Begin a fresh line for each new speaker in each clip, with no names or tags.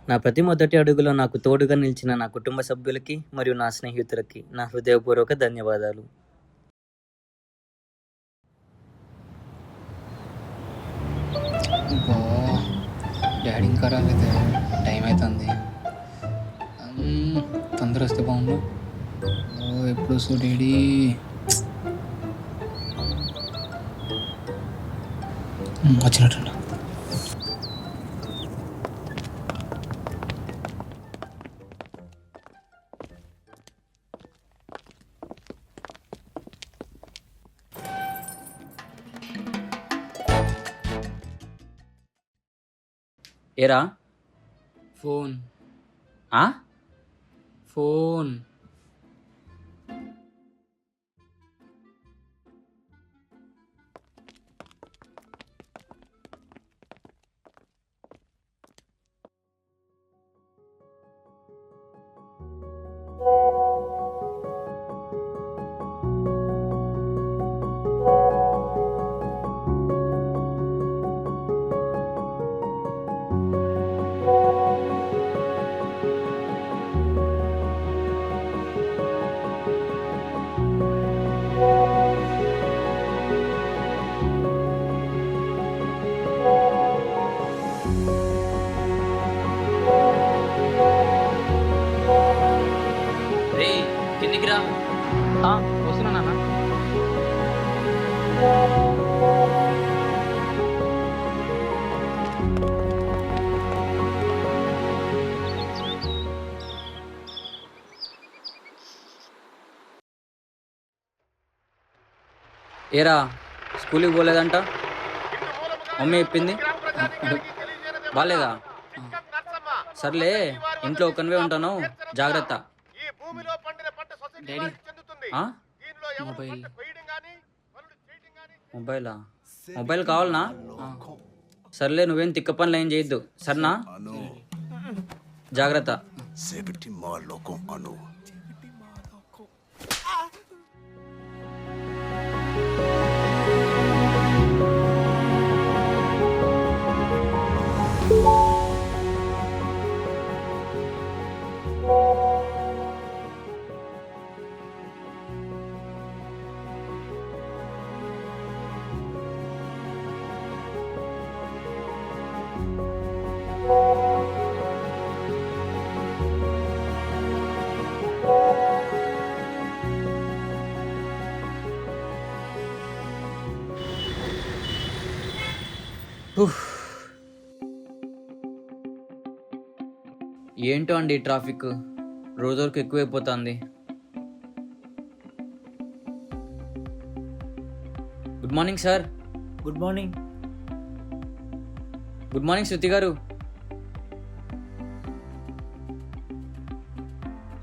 నా ప్రతి మొదటి అడుగులో నాకు తోడుగా నిలిచిన నా కుటుంబ సభ్యులకి మరియు నా స్నేహితులకి నా హృదయపూర్వక ధన్యవాదాలు.
అబ్బా! డాడీ ఇంకా రాలేదే. టైం అయితుంది. తొందర వస్తే బాగుండు. ఎప్పుడు వస్తావు డాడీ? వచ్చినట్టుండు.
ఏరా
ఫోన్
ఆ?
ఫోన్
రే కిందికి రా.
వస్తున్నా నాన్న.
ఏరా స్కూల్కి పోలేదంట, మమ్మీ చెప్పింది. బాలేదా? సర్లే, ఇంట్లో ఒక్కనివే ఉంటాను, జాగ్రత్త.
డాడీ
ఆ?
మొబైల్.
మొబైలా? మొబైల్ కావాలనా? సర్లే, నువ్వేం తిక్క పనులు ఏం చేయొద్దు, సరేనా? జాగ్రత్త. ఏంటో అండి ట్రాఫిక్ రోజుకి ఎక్కువైపోతుంది. Good morning sir.
Good morning.
Good morning Shruti గారు.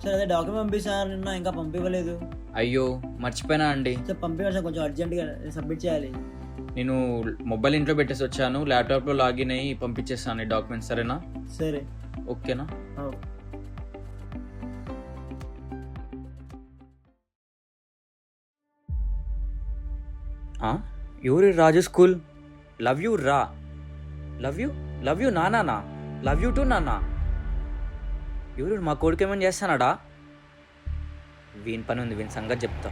సార్ అదే డాక్యుమెంట్ పంపిస్తాను నిన్న, ఇంకా పంపివ్వలేదు.
అయ్యో మర్చిపోయినా అండి.
సార్ పంపించాలి సార్, కొంచెం అర్జెంట్గా సబ్మిట్ చేయాలి.
నేను మొబైల్ ఇంట్లో పెట్టేసి వచ్చాను, ల్యాప్టాప్లో లాగిన్ అయ్యి పంపించేస్తాను ఈ డాక్యుమెంట్స్, సరేనా?
సరే,
ఓకేనా? ఎవరి రాజు స్కూల్? లవ్ యూ రా. లవ్ యూ నానా. లవ్ యూ టు నానా. ఎవరు మా కొడుకు ఏమైనా చేస్తానాడా? వీని పని ఉంది, వీని సంగతి చెప్తా.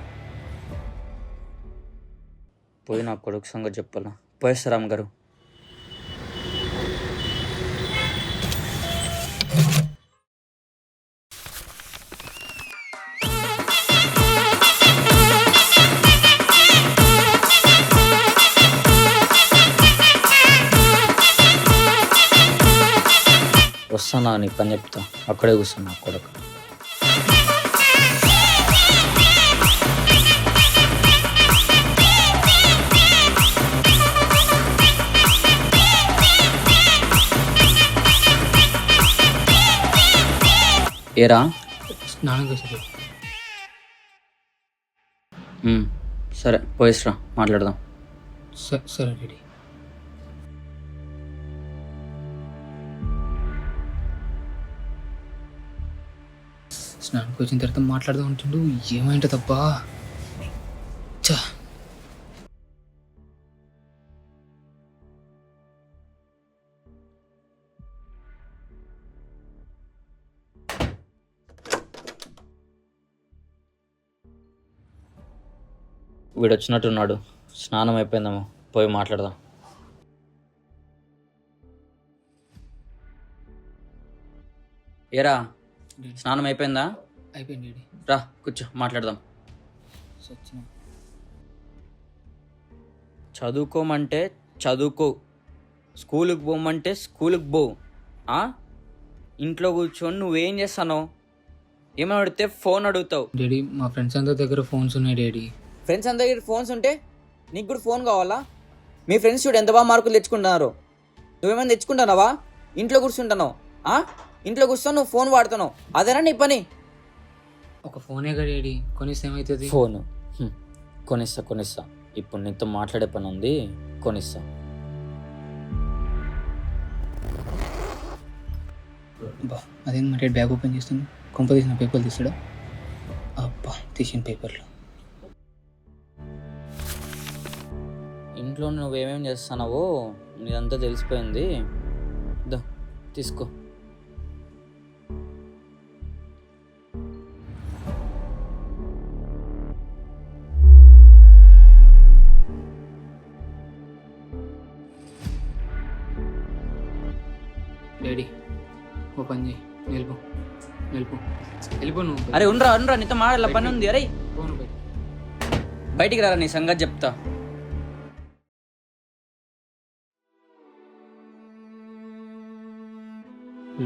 పోయి నా కొడుకు సంగతి చెప్పాలా? పోయేస్తారామ్ గారు. వస్తానా నీ పని చెప్తా, అక్కడే కూర్చున్నా కొడుకు. ఏరా
స్నానం చేసేది.
సరే పోయేస్రా, మాట్లాడదాం.
సరే డాడీ. స్నానంకి వచ్చిన తర్వాత మాట్లాడదాం అంటుండు, ఏమైంటే తప్ప. చా
వీడు వచ్చినట్టున్నాడు. స్నానం అయిపోయిందేమో, పోయి మాట్లాడదాం. ఏరా, స్నానం అయిపోయిందా?
అయిపోయింది డాడీ.
రా కూర్చో, మాట్లాడదాం.
సచిన
చదువుకోమంటే చదువుకో, స్కూల్కి పోమంటే స్కూల్కి పో. ఇంట్లో కూర్చొని నువ్వేం చేస్తానో, ఏమైనా అడిగితే ఫోన్ అడుగుతావు.
డాడీ మా ఫ్రెండ్స్ అందరి దగ్గర ఫోన్స్ ఉన్నాయి డాడీ.
ఫ్రెండ్స్ అందరి దగ్గర ఫోన్స్ ఉంటే నీకు కూడా ఫోన్ కావాలా? మీ ఫ్రెండ్స్ చూడు ఎంత బాగా మార్కులు తెచ్చుకుంటున్నారు, నువ్వేమైనా తెచ్చుకుంటున్నావా? ఇంట్లో కూర్చుంటున్నావు, ఇంట్లో కూర్చొని నువ్వు ఫోన్ వాడుతున్నావు, అదేనా నీ పని?
ఒక ఫోనే కదా డాడీ, కొనిస్తే ఏమవుతుంది?
ఫోను కొనిస్తా. ఇప్పుడు నీతో మాట్లాడే పని ఉంది, కొనిస్తా.
అబ్బా అదేం మా డాడీ బ్యాగ్ ఓపెన్ చేస్తుంది, కొంప తీసిన పేపర్లు తీస్తాడా? అబ్బా తీసిన పేపర్లు.
ఇంట్లో నువ్వేమేమి చేస్తున్నావో నీదంతా తెలిసిపోయింది. దా తీసుకో.
డాడీ ఓ పని చేయి, వెళ్ళిపో నువ్వు.
అరే ఉండరా, నీతో మాట్లాడాల పని ఉంది. అరే
ఫోన్ బయట.
బయటికి రారా, నీ సంగతి చెప్తా.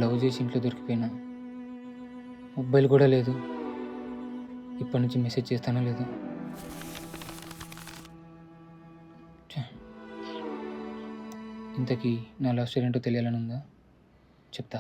లవ్ చేసి ఇంట్లో దొరికిపోయినా, మొబైల్ కూడా లేదు. ఇప్పటి నుంచి మెసేజ్ చేస్తానో లేదు. ఛ. ఇంతకీ నా లవ్ స్టోరీ ఏంటో తెలియాలని ఉందా? చెప్తా.